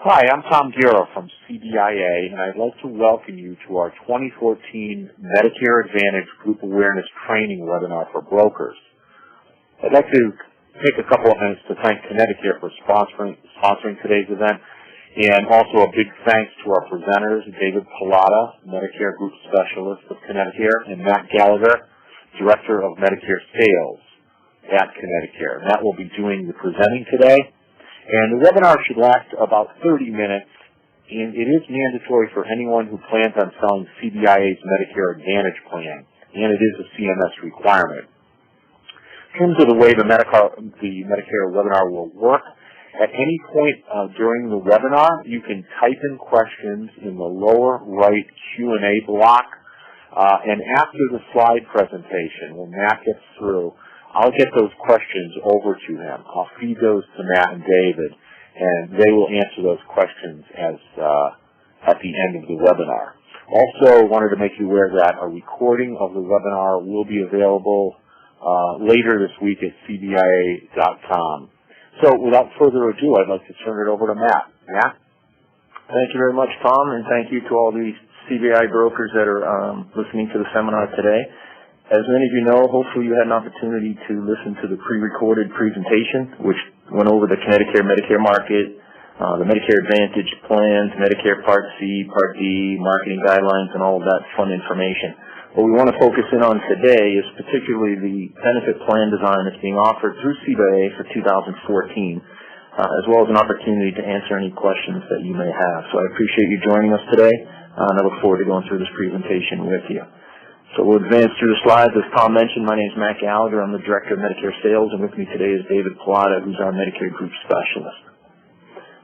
Hi, I'm Tom Guerra from CBIA, and I'd like to welcome you to our 2014 Medicare Advantage Group Awareness Training webinar for brokers. I'd like to take a couple of minutes to thank ConnectiCare for sponsoring today's event, and also a big thanks to our presenters, David Pilata, Medicare Group Specialist of ConnectiCare, and Matt Gallagher, Director of Medicare Sales at ConnectiCare. Matt will be doing the presenting today. And the webinar should last about 30 minutes, and it is mandatory for anyone who plans on selling CBIA's Medicare Advantage plan, and it is a CMS requirement. In terms of the way the Medicare webinar will work, at any point during the webinar, you can type in questions in the lower right Q&A block, and after the slide presentation, when Matt gets through, I'll get those questions over to him. I'll feed those to Matt and David, and they will answer those questions at the end of the webinar. Also, wanted to make you aware that a recording of the webinar will be available later this week at CBIA.com. So, without further ado, I'd like to turn it over to Matt. Matt? Thank you very much, Tom, and thank you to all the CBI brokers that are listening to the seminar today. As many of you know, hopefully you had an opportunity to listen to the pre-recorded presentation, which went over the ConnectiCare Medicare market, the Medicare Advantage plans, Medicare Part C, Part D, marketing guidelines, and all of that fun information. What we want to focus in on today is particularly the benefit plan design that's being offered through CBIA for 2014, as well as an opportunity to answer any questions that you may have. So I appreciate you joining us today, and I look forward to going through this presentation with you. So we'll advance through the slides. As Tom mentioned, my name is Matt Gallagher. I'm the Director of Medicare Sales, and with me today is David Pilata, who's our Medicare Group Specialist.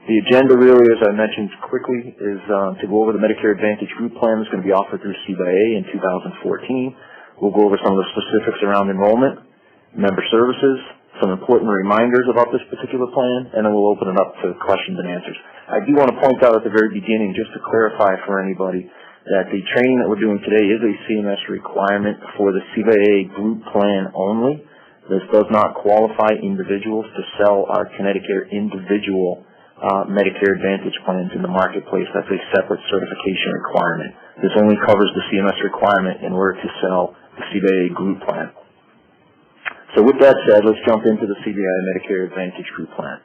The agenda really, as I mentioned quickly, is to go over the Medicare Advantage Group Plan that's going to be offered through CBIA in 2014. We'll go over some of the specifics around enrollment, member services, some important reminders about this particular plan, and then we'll open it up to questions and answers. I do want to point out at the very beginning, just to clarify for anybody, that the training that we're doing today is a CMS requirement for the CBIA group plan only. This does not qualify individuals to sell our ConnectiCare individual Medicare Advantage plans in the marketplace. That's a separate certification requirement. This only covers the CMS requirement in order to sell the CBIA group plan. So with that said, let's jump into the CBIA Medicare Advantage group plan.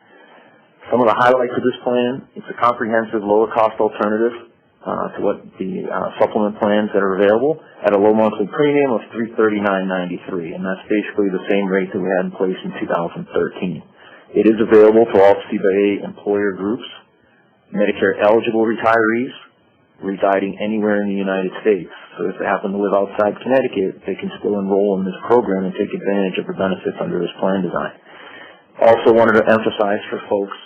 Some of the highlights of this plan: it's a comprehensive, lower-cost alternative to what the supplement plans that are available at a low monthly premium of $339.93, and that's basically the same rate that we had in place in 2013. It is available to all CBIA employer groups, Medicare-eligible retirees residing anywhere in the United States. So if they happen to live outside Connecticut, they can still enroll in this program and take advantage of the benefits under this plan design. Also wanted to emphasize for folks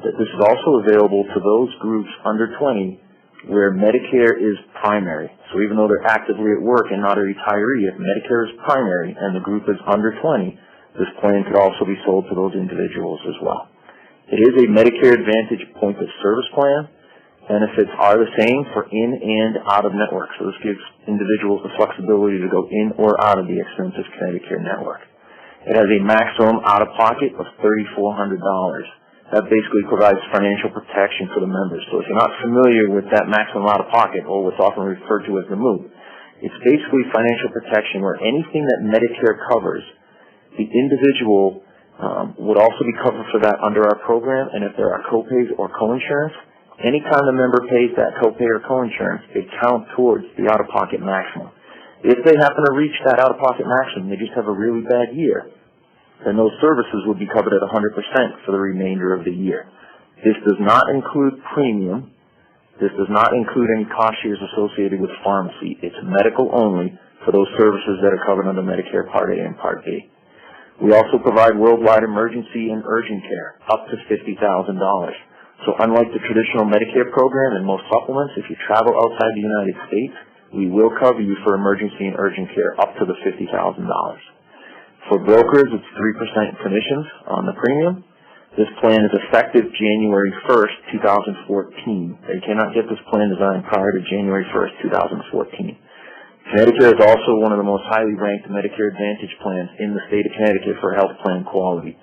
that this is also available to those groups under 20 where Medicare is primary. So even though they're actively at work and not a retiree, if Medicare is primary and the group is under 20, this plan could also be sold to those individuals as well. It is a Medicare Advantage point of service plan. Benefits are the same for in and out of network. So this gives individuals the flexibility to go in or out of the extensive ConnectiCare network. It has a maximum out-of-pocket of $3,400. That basically provides financial protection for the members. So if you're not familiar with that maximum out-of-pocket, or what's often referred to as the MOOP, it's basically financial protection where anything that Medicare covers, the individual would also be covered for that under our program, and if there are copays or coinsurance, anytime the member pays that copay or coinsurance, it counts towards the out-of-pocket maximum. If they happen to reach that out-of-pocket maximum, they just have a really bad year, then those services would be covered at 100% for the remainder of the year. This does not include premium. This does not include any cost shares associated with pharmacy. It's medical only for those services that are covered under Medicare Part A and Part B. We also provide worldwide emergency and urgent care up to $50,000. So unlike the traditional Medicare program and most supplements, if you travel outside the United States, we will cover you for emergency and urgent care up to the $50,000. For brokers, it's 3% commissions on the premium. This plan is effective January 1st, 2014. They cannot get this plan designed prior to January 1st, 2014. ConnectiCare is also one of the most highly ranked Medicare Advantage plans in the state of Connecticut for health plan quality.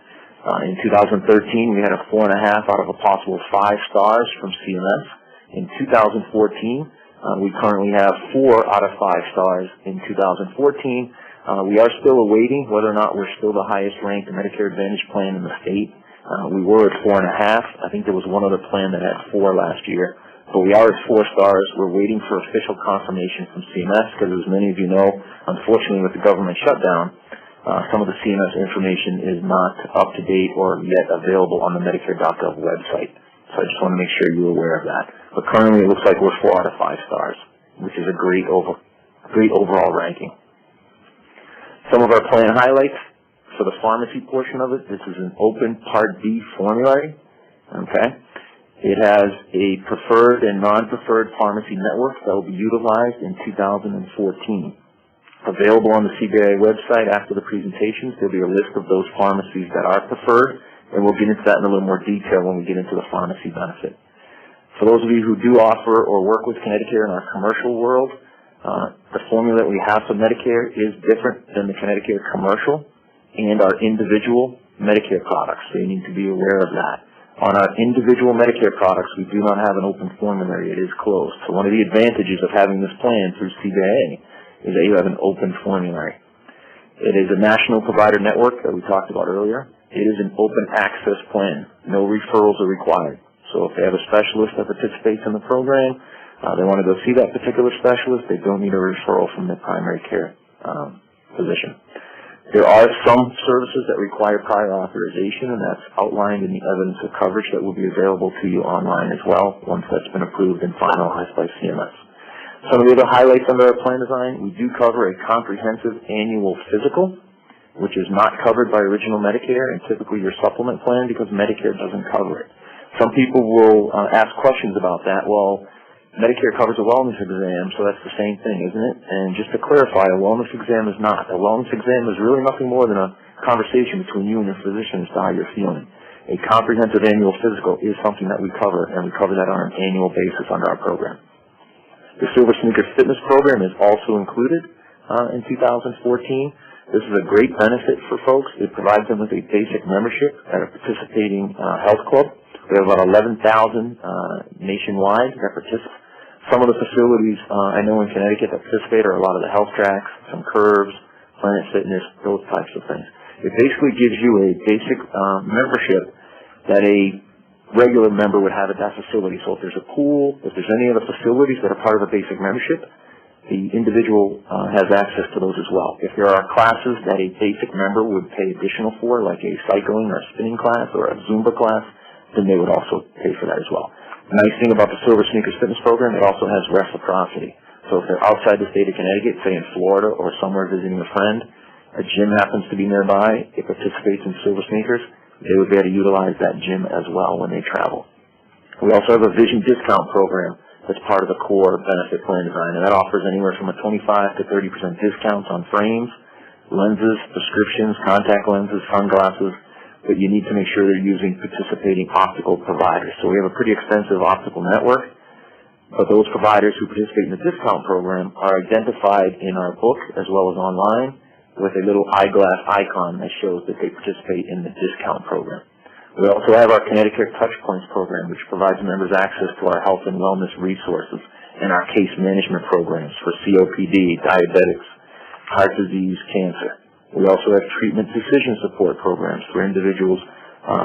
In 2013, we had a 4.5 out of a possible 5 stars from CMS. In 2014, we currently have 4 out of 5 stars in 2014. We are still awaiting whether or not we're still the highest ranked Medicare Advantage plan in the state. We were at 4.5. I think there was one other plan that had 4 last year. But we are at 4 stars. We're waiting for official confirmation from CMS because, as many of you know, unfortunately with the government shutdown, some of the CMS information is not up to date or yet available on the Medicare.gov website. So I just want to make sure you're aware of that. But currently it looks like we're 4 out of 5 stars, which is a great overall ranking. Some of our plan highlights for the pharmacy portion of it. This is an open Part B formulary. Okay. It has a preferred and non-preferred pharmacy network that will be utilized in 2014. Available on the CBIA website after the presentations, there'll be a list of those pharmacies that are preferred, and we'll get into that in a little more detail when we get into the pharmacy benefit. For those of you who do offer or work with ConnectiCare in our commercial world, the formula that we have for Medicare is different than the ConnectiCare commercial and our individual Medicare products, so you need to be aware of that. On our individual Medicare products, we do not have an open formulary. It is closed. So one of the advantages of having this plan through CBIA is that you have an open formulary. It is a national provider network that we talked about earlier. It is an open access plan. No referrals are required. So if they have a specialist that participates in the program, they want to go see that particular specialist, they don't need a referral from their primary care physician. There are some services that require prior authorization, and that's outlined in the evidence of coverage that will be available to you online as well once that's been approved and finalized by CMS. Some of the other highlights under our plan design, we do cover a comprehensive annual physical, which is not covered by original Medicare and typically your supplement plan because Medicare doesn't cover it. Some people will ask questions about that. Well, Medicare covers a wellness exam, so that's the same thing, isn't it? And just to clarify, a wellness exam is not. A wellness exam is really nothing more than a conversation between you and your physician as to how you're feeling. A comprehensive annual physical is something that we cover, and we cover that on an annual basis under our program. The Silver Sneakers Fitness Program is also included in 2014. This is a great benefit for folks. It provides them with a basic membership at a participating health club. We have about 11,000 nationwide that participate. Some of the facilities I know in Connecticut that participate are a lot of the health tracks, some Curves, Planet Fitness, those types of things. It basically gives you a basic membership that a regular member would have at that facility. So if there's a pool, if there's any other facilities that are part of a basic membership, the individual has access to those as well. If there are classes that a basic member would pay additional for, like a cycling or a spinning class or a Zumba class, then they would also pay for that as well. The nice thing about the Silver Sneakers Fitness Program, it also has reciprocity. So if they're outside the state of Connecticut, say in Florida or somewhere visiting a friend, a gym happens to be nearby, it participates in Silver Sneakers, they would be able to utilize that gym as well when they travel. We also have a vision discount program that's part of the core benefit plan design, and that offers anywhere from a 25 to 30% discount on frames, lenses, prescriptions, contact lenses, sunglasses, but you need to make sure they're using participating optical providers. So we have a pretty extensive optical network, but those providers who participate in the discount program are identified in our book as well as online with a little eyeglass icon that shows that they participate in the discount program. We also have our ConnectiCare Touchpoints program, which provides members access to our health and wellness resources and our case management programs for COPD, diabetics, heart disease, cancer. We also have treatment decision support programs for individuals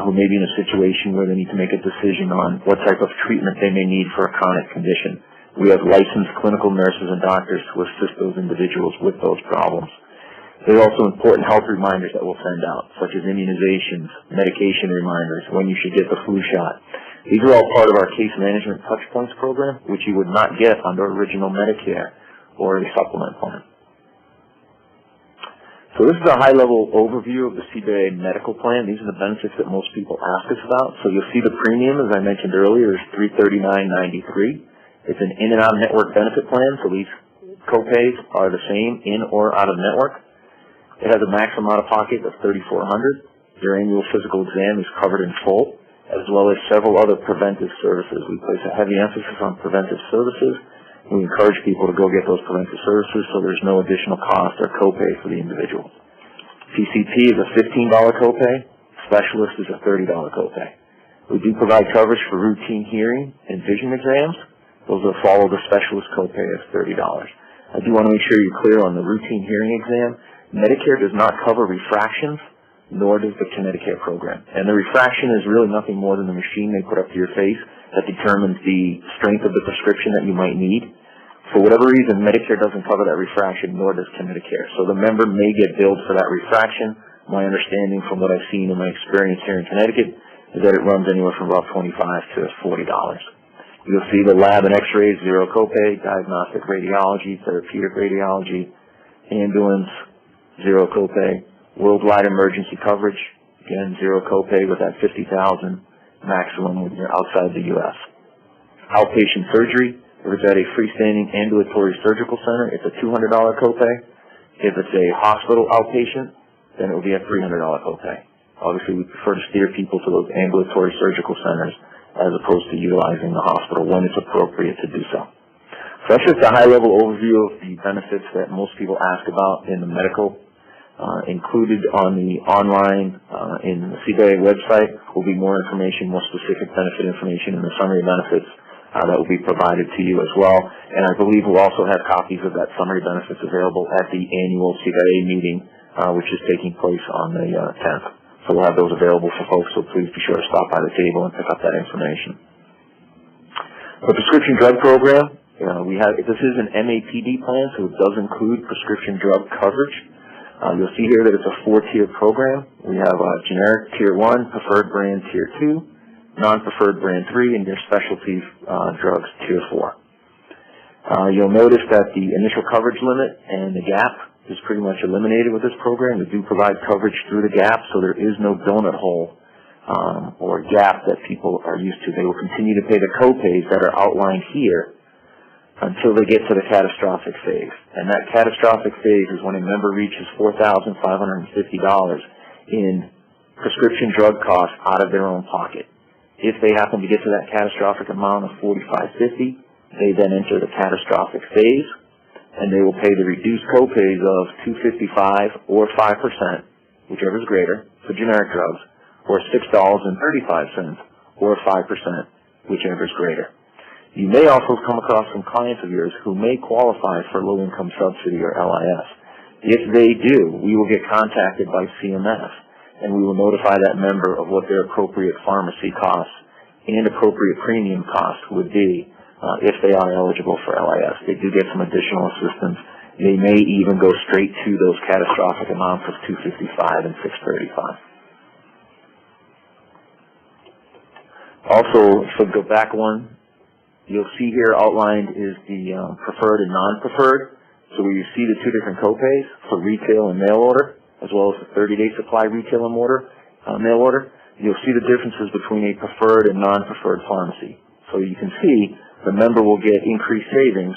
who may be in a situation where they need to make a decision on what type of treatment they may need for a chronic condition. We have licensed clinical nurses and doctors to assist those individuals with those problems. There are also important health reminders that we'll send out, such as immunizations, medication reminders, when you should get the flu shot. These are all part of our case management touchpoints program, which you would not get under original Medicare or a supplement plan. So this is a high-level overview of the CBIA medical plan. These are the benefits that most people ask us about. So you'll see the premium, as I mentioned earlier, is $339.93. It's an in and out network benefit plan, so these copays are the same in or out of network. It has a maximum out-of-pocket of $3,400. Your annual physical exam is covered in full, as well as several other preventive services. We place a heavy emphasis on preventive services. We encourage people to go get those preventive services so there's no additional cost or copay for the individual. PCP is a $15 copay, specialist is a $30 copay. We do provide coverage for routine hearing and vision exams. Those will follow the specialist copay of $30. I do want to make sure you're clear on the routine hearing exam. Medicare does not cover refractions, nor does the ConnectiCare program. And the refraction is really nothing more than the machine they put up to your face that determines the strength of the prescription that you might need. For whatever reason, Medicare doesn't cover that refraction, nor does ConnectiCare. So the member may get billed for that refraction. My understanding from what I've seen in my experience here in Connecticut is that it runs anywhere from about $25 to $40. You'll see the lab and x-rays, zero copay, diagnostic radiology, therapeutic radiology, ambulance, zero copay, worldwide emergency coverage, again, zero copay with that $50,000 maximum when you're outside the U.S. Outpatient surgery, if it's at a freestanding ambulatory surgical center, it's a $200 copay. If it's a hospital outpatient, then it will be a $300 copay. Obviously, we prefer to steer people to those ambulatory surgical centers as opposed to utilizing the hospital when it's appropriate to do so. So that's just a high-level overview of the benefits that most people ask about in the medical. Included on the online, in the CBIA website, will be more information, more specific benefit information, and the summary benefits that will be provided to you as well. And I believe we'll also have copies of that summary benefits available at the annual CBIA meeting, which is taking place on the 10th. So we'll have those available for folks, so please be sure to stop by the table and pick up that information. The prescription drug program, this is an MAPD plan, so it does include prescription drug coverage. You'll see here that it's a 4-tier program. We have generic Tier 1, preferred brand Tier 2, non-preferred brand 3, and your specialty drugs Tier 4. You'll notice that the initial coverage limit and the gap is pretty much eliminated with this program. We do provide coverage through the gap, so there is no donut hole or gap that people are used to. They will continue to pay the copays that are outlined here until they get to the catastrophic phase. And that catastrophic phase is when a member reaches $4,550 in prescription drug costs out of their own pocket. If they happen to get to that catastrophic amount of $4,550, they then enter the catastrophic phase, and they will pay the reduced copays of $255 or 5%, whichever is greater, for generic drugs, or $6.35 or 5%, whichever is greater. You may also come across some clients of yours who may qualify for low-income subsidy or LIS. If they do, we will get contacted by CMS, and we will notify that member of what their appropriate pharmacy costs and appropriate premium costs would be if they are eligible for LIS. They do get some additional assistance. They may even go straight to those catastrophic amounts of $255 and $635. Also, so go back one, you'll see here outlined is the preferred and non-preferred. So where you see the two different copays for retail and mail order, as well as the 30-day supply retail and mail order, you'll see the differences between a preferred and non-preferred pharmacy. So you can see the member will get increased savings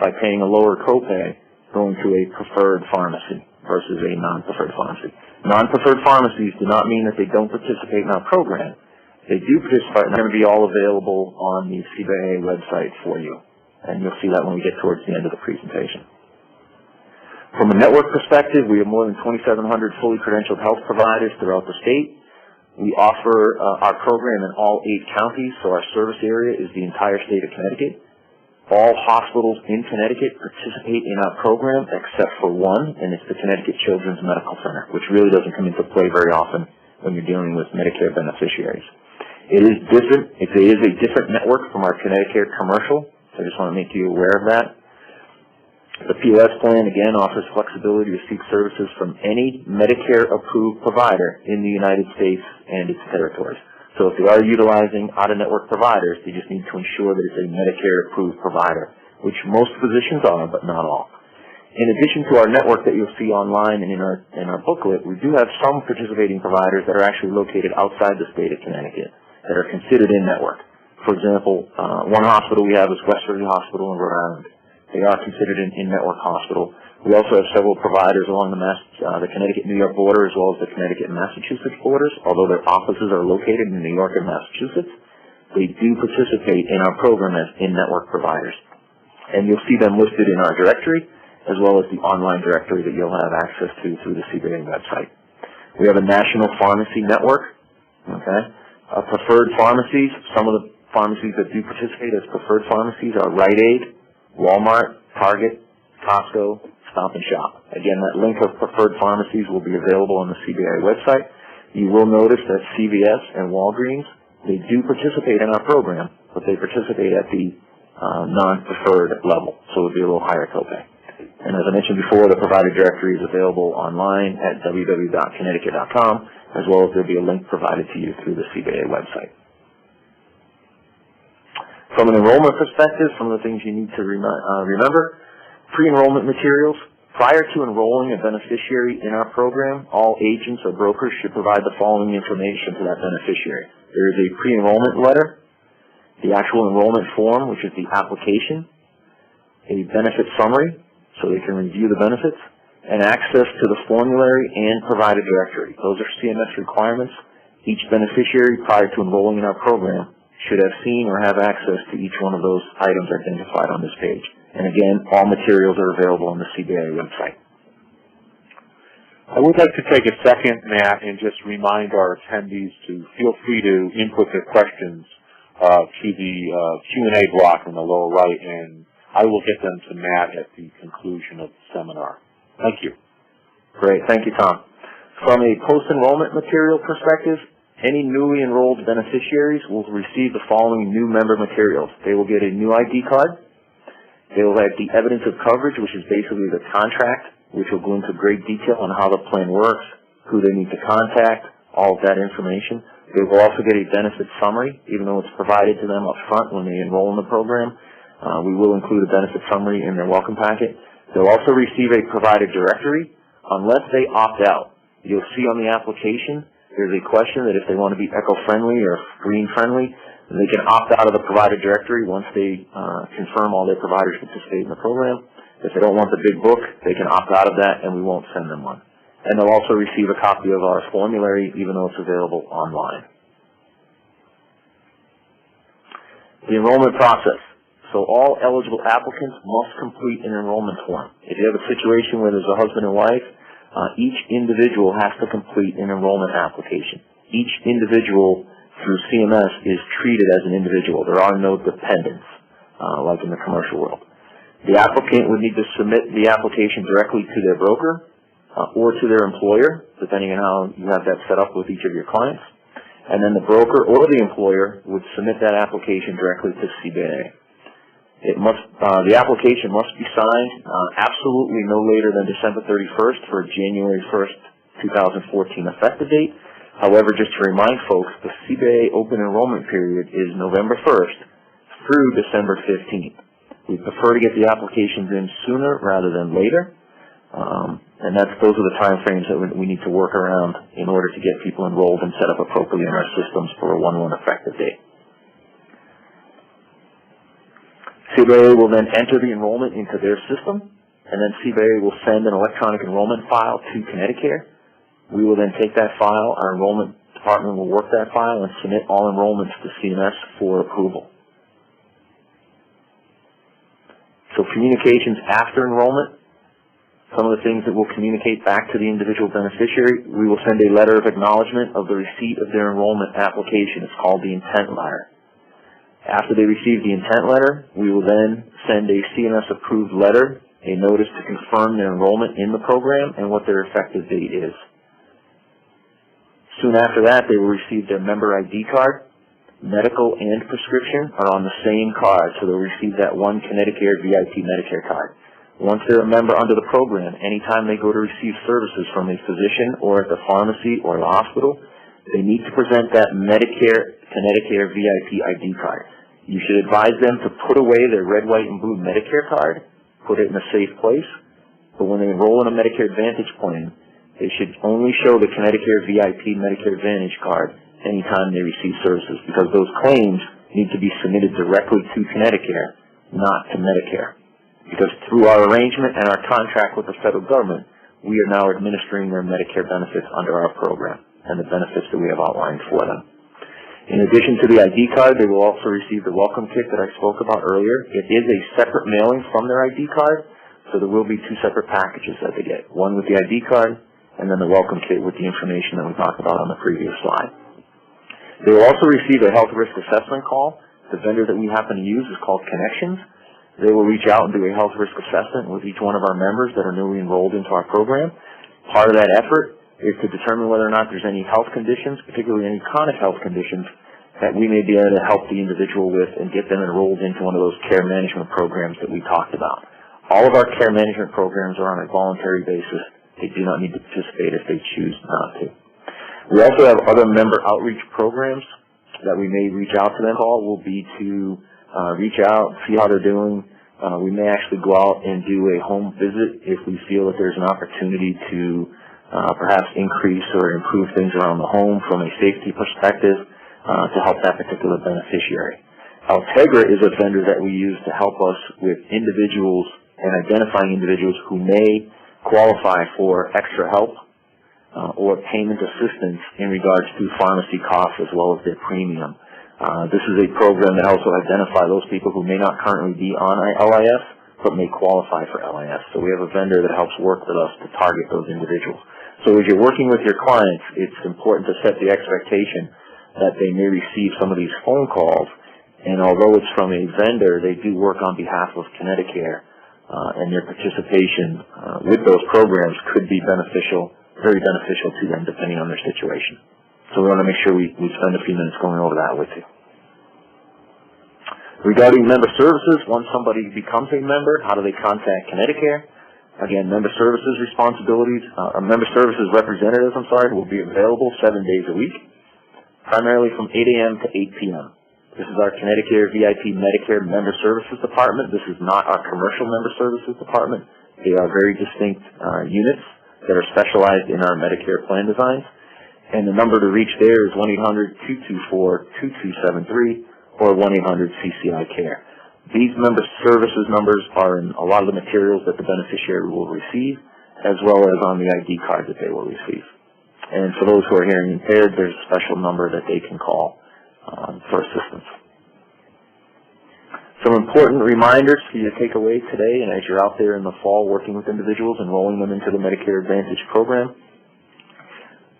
by paying a lower copay going to a preferred pharmacy versus a non-preferred pharmacy. Non-preferred pharmacies do not mean that they don't participate in our program. They do participate, and they're going to be all available on the CBIA website for you. And you'll see that when we get towards the end of the presentation. From a network perspective, we have more than 2,700 fully credentialed health providers throughout the state. We offer our program in all 8 counties, so our service area is the entire state of Connecticut. All hospitals in Connecticut participate in our program except for one, and it's the Connecticut Children's Medical Center, which really doesn't come into play very often when you're dealing with Medicare beneficiaries. It is different. It is a different network from our ConnectiCare commercial, so I just want to make you aware of that. The POS plan, again, offers flexibility to seek services from any Medicare-approved provider in the United States and its territories. So if they are utilizing out-of-network providers, they just need to ensure that it's a Medicare-approved provider, which most physicians are, but not all. In addition to our network that you'll see online and in our booklet, we do have some participating providers that are actually located outside the state of Connecticut that are considered in-network. For example, one hospital we have is West Philly Hospital in Rhode Island. They are considered an in-network hospital. We also have several providers along the Connecticut-New York border as well as the Connecticut and Massachusetts borders. Although their offices are located in New York and Massachusetts, they do participate in our program as in-network providers. And you'll see them listed in our directory as well as the online directory that you'll have access to through the CBIA website. We have a national pharmacy network, okay? Preferred pharmacies, some of the pharmacies that do participate as preferred pharmacies are Rite Aid, Walmart, Target, Costco, Stop and Shop. Again, that link of preferred pharmacies will be available on the CBIA website. You will notice that CVS and Walgreens, they do participate in our program, but they participate at the non-preferred level, so it would be a little higher copay. And as I mentioned before, the provider directory is available online at www.connecticut.com, as well as there will be a link provided to you through the CBIA website. From an enrollment perspective, some of the things you need to remember, pre-enrollment materials. Prior to enrolling a beneficiary in our program, all agents or brokers should provide the following information to that beneficiary. There is a pre-enrollment letter, the actual enrollment form, which is the application, a benefit summary, so they can review the benefits, and access to the formulary and provider directory. Those are CMS requirements. Each beneficiary prior to enrolling in our program should have seen or have access to each one of those items identified on this page. And again, all materials are available on the CBIA website. I would like to take a second, Matt, and just remind our attendees to feel free to input their questions to the Q&A block in the lower right, and I will get them to Matt at the conclusion of the seminar. Thank you. Great. Thank you, Tom. From a post-enrollment material perspective, any newly enrolled beneficiaries will receive the following new member materials. They will get a new ID card. They will have the evidence of coverage, which is basically the contract, which will go into great detail on how the plan works, who they need to contact, all of that information. They will also get a benefit summary, even though it's provided to them up front when they enroll in the program. We will include a benefit summary in their welcome packet. They'll also receive a provider directory unless they opt out. You'll see on the application there's a question that if they want to be eco-friendly or green-friendly, they can opt out of the provider directory once they confirm all their providers participate in the program. If they don't want the big book, they can opt out of that and we won't send them one. And they'll also receive a copy of our formulary even though it's available online. The enrollment process. So all eligible applicants must complete an enrollment form. If you have a situation where there's a husband and wife, each individual has to complete an enrollment application. Each individual through CMS is treated as an individual. There are no dependents, like in the commercial world. The applicant would need to submit the application directly to their broker or to their employer, depending on how you have that set up with each of your clients. And then the broker or the employer would submit that application directly to CBIA. The application must be signed absolutely no later than December 31st for January 1st, 2014 effective date. However, just to remind folks, the CBIA open enrollment period is November 1st through December 15th. We prefer to get the applications in sooner rather than later, and those are the time frames that we need to work around in order to get people enrolled and set up appropriately in our systems for a 1/1 effective date. CBIA will then enter the enrollment into their system, and then CBIA will send an electronic enrollment file to ConnectiCare. We will then take that file, our enrollment department will work that file and submit all enrollments to CMS for approval. So communications after enrollment, some of the things that we'll communicate back to the individual beneficiary, we will send a letter of acknowledgement of the receipt of their enrollment application. It's called the intent letter. After they receive the intent letter, we will then send a CMS-approved letter, a notice to confirm their enrollment in the program and what their effective date is. Soon after that, they will receive their member ID card. Medical and prescription are on the same card, so they'll receive that one ConnectiCare VIP Medicare card. Once they're a member under the program, anytime they go to receive services from a physician or at the pharmacy or the hospital, they need to present that ConnectiCare VIP ID card. You should advise them to put away their red, white, and blue Medicare card, put it in a safe place, but when they enroll in a Medicare Advantage plan, they should only show the ConnectiCare VIP Medicare Advantage card anytime they receive services, because those claims need to be submitted directly to ConnectiCare, not to Medicare. Because through our arrangement and our contract with the federal government, we are now administering their Medicare benefits under our program and the benefits that we have outlined for them. In addition to the ID card, they will also receive the welcome kit that I spoke about earlier. It is a separate mailing from their ID card, so there will be two separate packages that they get, one with the ID card and then the welcome kit with the information that we talked about on the previous slide. They will also receive a health risk assessment call. The vendor that we happen to use is called Connections. They will reach out and do a health risk assessment with each one of our members that are newly enrolled into our program. Part of that effort is to determine whether or not there's any health conditions, particularly any chronic health conditions, that we may be able to help the individual with and get them enrolled into one of those care management programs that we talked about. All of our care management programs are on a voluntary basis. They do not need to participate if they choose not to. We also have other member outreach programs that we may reach out to them. All will be to reach out, see how they're doing. We may actually go out and do a home visit if we feel that there's an opportunity to perhaps increase or improve things around the home from a safety perspective to help that particular beneficiary. Altegra is a vendor that we use to help us with individuals and identifying individuals who may qualify for extra help or payment assistance in regards to pharmacy costs as well as their premium. This is a program that also identifies those people who may not currently be on LIS but may qualify for LIS. So we have a vendor that helps work with us to target those individuals. So as you're working with your clients, it's important to set the expectation that they may receive some of these phone calls, and although it's from a vendor, they do work on behalf of ConnectiCare, and their participation with those programs could be beneficial, very beneficial to them depending on their situation. So we want to make sure we spend a few minutes going over that with you. Regarding member services, once somebody becomes a member, how do they contact ConnectiCare? Again, member services responsibilities, member services representatives, will be available 7 days a week, primarily from 8 a.m. to 8 p.m. This is our ConnectiCare VIP Medicare Member Services Department. This is not our commercial member services department. They are very distinct units that are specialized in our Medicare plan designs. And the number to reach there is 1-800-224-2273 or 1-800-CCI-CARE. These member services numbers are in a lot of the materials that the beneficiary will receive, as well as on the ID card that they will receive. And for those who are hearing impaired, there's a special number that they can call for assistance. Some important reminders for you to take away today, and as you're out there in the fall working with individuals, enrolling them into the Medicare Advantage program.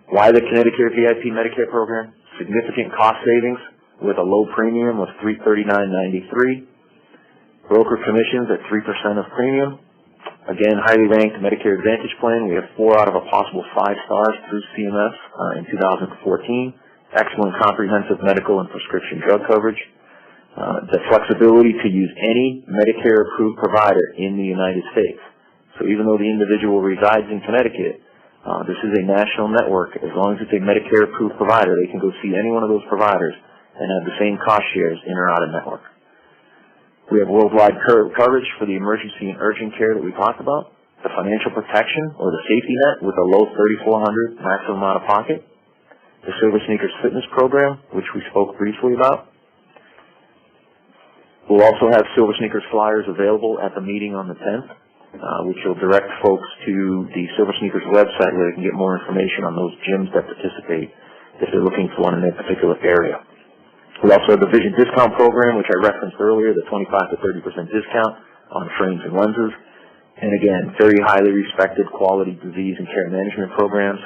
Why the ConnectiCare VIP Medicare program? Significant cost savings with a low premium of $339.93. Broker commissions at 3% of premium. Again, highly ranked Medicare Advantage plan. We have 4 out of a possible 5 stars through CMS in 2014. Excellent comprehensive medical and prescription drug coverage. The flexibility to use any Medicare-approved provider in the United States. So even though the individual resides in Connecticut, this is a national network. As long as it's a Medicare-approved provider, they can go see any one of those providers and have the same cost shares in or out of network. We have worldwide coverage for the emergency and urgent care that we talked about, the financial protection or the safety net with a low $3,400 maximum out of pocket, the Silver Sneakers Fitness Program, which we spoke briefly about. We'll also have Silver Sneakers flyers available at the meeting on the 10th, which will direct folks to the Silver Sneakers website where they can get more information on those gyms that participate if they're looking for one in their particular area. We also have the Vision Discount Program, which I referenced earlier, the 25 to 30% discount on frames and lenses. And again, very highly respected quality disease and care management programs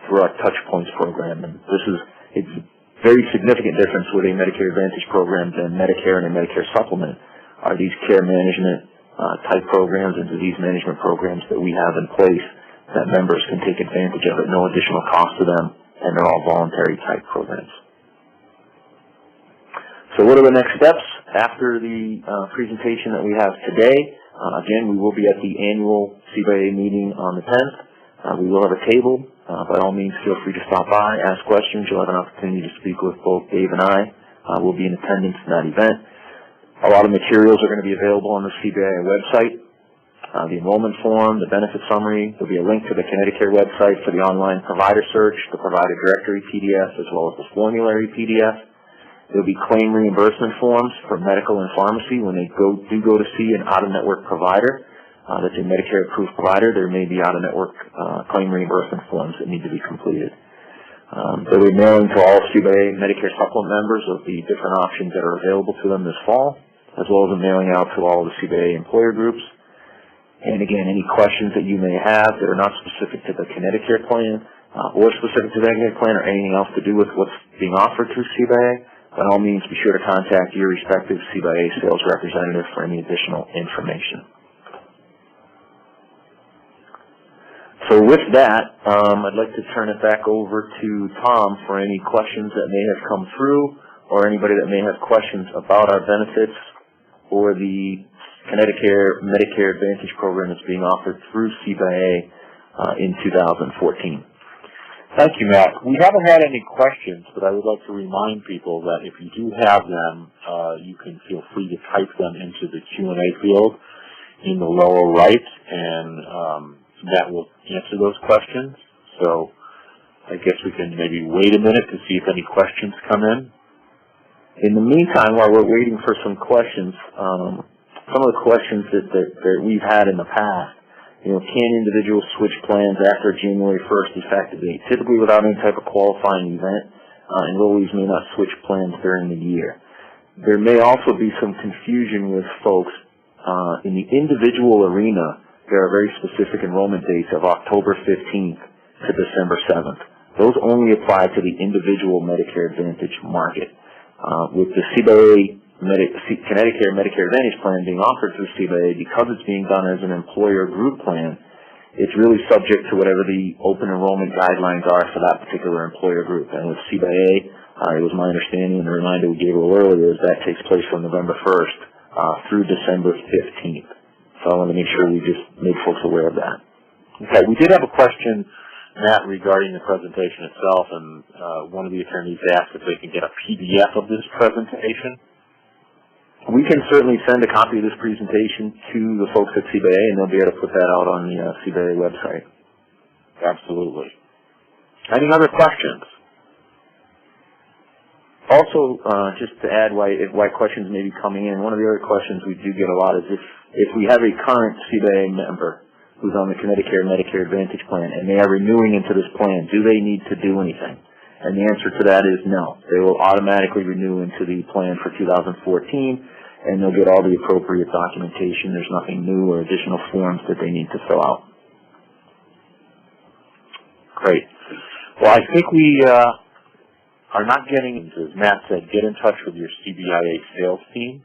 through our Touch Points program. And it's a very significant difference with a Medicare Advantage program than Medicare and a Medicare supplement are these care management type programs and disease management programs that we have in place that members can take advantage of at no additional cost to them, and they're all voluntary type programs. So what are the next steps after the presentation that we have today? Again, we will be at the annual CBIA meeting on the 10th. We will have a table. By all means, feel free to stop by, ask questions. You'll have an opportunity to speak with both Dave and I. We'll be in attendance in that event. A lot of materials are going to be available on the CBIA website. The enrollment form, the benefit summary. There'll be a link to the ConnectiCare website for the online provider search, the provider directory PDF, as well as the formulary PDF. There'll be claim reimbursement forms for medical and pharmacy when they do go to see an out-of-network provider. That's a Medicare-approved provider. There may be out-of-network claim reimbursement forms that need to be completed. They'll be mailing to all CBIA Medicare supplement members of the different options that are available to them this fall, as well as a mailing out to all the CBIA employer groups. And again, any questions that you may have that are not specific to the ConnectiCare plan or specific to the ConnectiCare plan or anything else to do with what's being offered through CBIA, by all means, be sure to contact your respective CBIA sales representative for any additional information. So with that, I'd like to turn it back over to Tom for any questions that may have come through or anybody that may have questions about our benefits or the ConnectiCare Medicare Advantage program that's being offered through CBIA in 2014. Thank you, Matt. We haven't had any questions, but I would like to remind people that if you do have them, you can feel free to type them into the Q&A field in the lower right, and Matt will answer those questions. So I guess we can maybe wait a minute to see if any questions come in. In the meantime, while we're waiting for some questions, some of the questions that we've had in the past, can individuals switch plans after January 1st effective date? Typically without any type of qualifying event, enrollees may not switch plans during the year. There may also be some confusion with folks. In the individual arena, there are very specific enrollment dates of October 15th to December 7th. Those only apply to the individual Medicare Advantage market. With the CBIA ConnectiCare Medicare Advantage plan being offered through CBIA, because it's being done as an employer group plan, it's really subject to whatever the open enrollment guidelines are for that particular employer group. And with CBIA, it was my understanding, and the reminder we gave a little earlier, is that takes place from November 1st through December 15th. So I want to make sure we just make folks aware of that. Okay, we did have a question, Matt, regarding the presentation itself, and one of the attorneys asked if they can get a PDF of this presentation. We can certainly send a copy of this presentation to the folks at CBIA, and they'll be able to put that out on the CBIA website. Absolutely. Any other questions? Also, just to add why questions may be coming in, one of the other questions we do get a lot is if we have a current CBIA member who's on the ConnectiCare Medicare Advantage plan and they are renewing into this plan, do they need to do anything? And the answer to that is no. They will automatically renew into the plan for 2014, and they'll get all the appropriate documentation. There's nothing new or additional forms that they need to fill out. Great. Well, I think we are not getting into, as Matt said, get in touch with your CBIA sales team.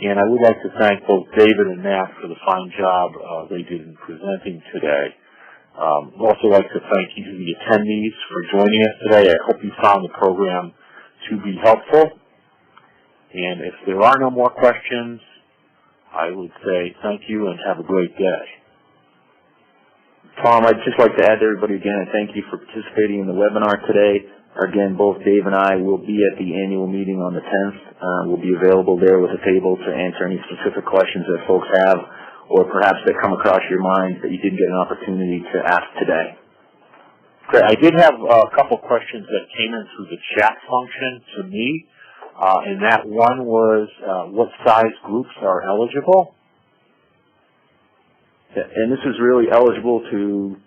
And I would like to thank both David and Matt for the fine job they did in presenting today. I'd also like to thank you, the attendees, for joining us today. I hope you found the program to be helpful. And if there are no more questions, I would say thank you and have a great day. Tom, I'd just like to add to everybody again, and thank you for participating in the webinar today. Again, both Dave and I will be at the annual meeting on the 10th. We'll be available there with a table to answer any specific questions that folks have, or perhaps that come across your mind that you didn't get an opportunity to ask today. Great. I did have a couple questions that came in through the chat function to me, and that one was what size groups are eligible? And this is really eligible to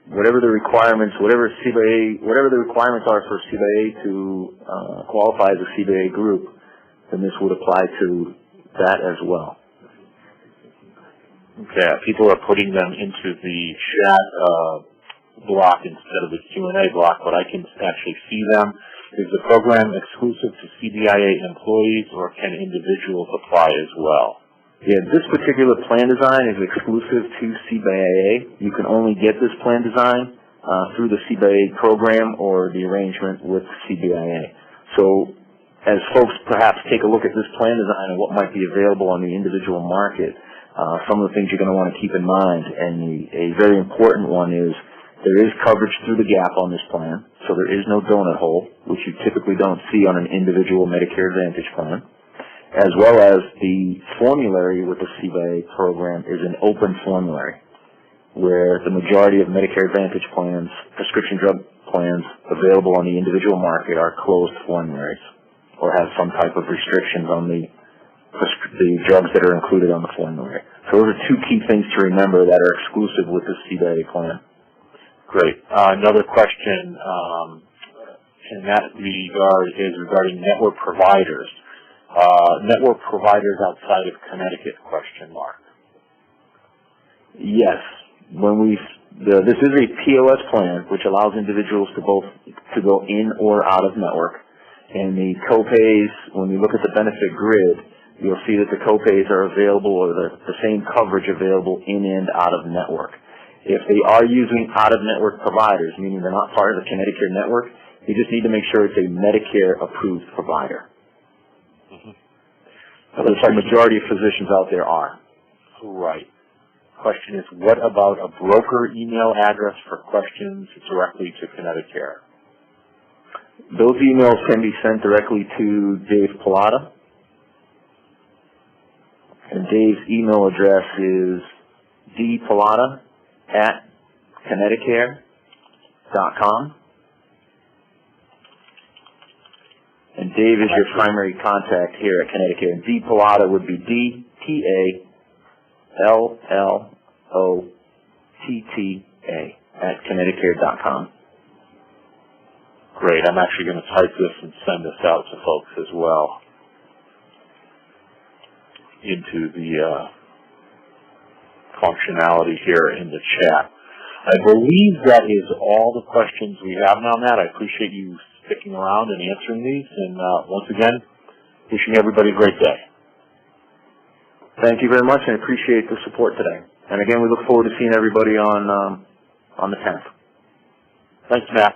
whatever the requirements, whatever the requirements are for CBIA to qualify as a CBIA group, then this would apply to that as well. Okay, people are putting them into the chat block instead of the Q&A block, but I can actually see them. Is the program exclusive to CBIA employees, or can individuals apply as well? Yeah, this particular plan design is exclusive to CBIA. You can only get this plan design through the CBIA program or the arrangement with CBIA. So as folks perhaps take a look at this plan design and what might be available on the individual market, some of the things you're going to want to keep in mind, and a very important one is there is coverage through the gap on this plan, so there is no donut hole, which you typically don't see on an individual Medicare Advantage plan, as well as the formulary with the CBIA program is an open formulary, where the majority of Medicare Advantage plans, prescription drug plans available on the individual market are closed formularies or have some type of restrictions on the drugs that are included on the formulary. So those are two key things to remember that are exclusive with the CBIA plan. Great. Another question in that regard is regarding network providers. Network providers outside of Connecticut, question mark. Yes. This is a POS plan, which allows individuals to go in or out of network. And the copays, when you look at the benefit grid, you'll see that the copays are available, or the same coverage available in and out of network. If they are using out-of-network providers, meaning they're not part of the ConnectiCare network, you just need to make sure it's a Medicare-approved provider. Which the majority of physicians out there are. Right. Question is, what about a broker email address for questions directly to ConnectiCare? Those emails can be sent directly to Dave Pilata. And Dave's email address is dpilata@ConnectiCare.com. And Dave is your primary contact here at ConnectiCare. And D. Pilata would be DPALLOTTA @ConnectiCare.com. Great. I'm actually going to type this and send this out to folks as well into the functionality here in the chat. I believe that is all the questions we have now, Matt. I appreciate you sticking around and answering these. And once again, wishing everybody a great day. Thank you very much, and I appreciate the support today. And again, we look forward to seeing everybody on the 10th. Thanks, Matt.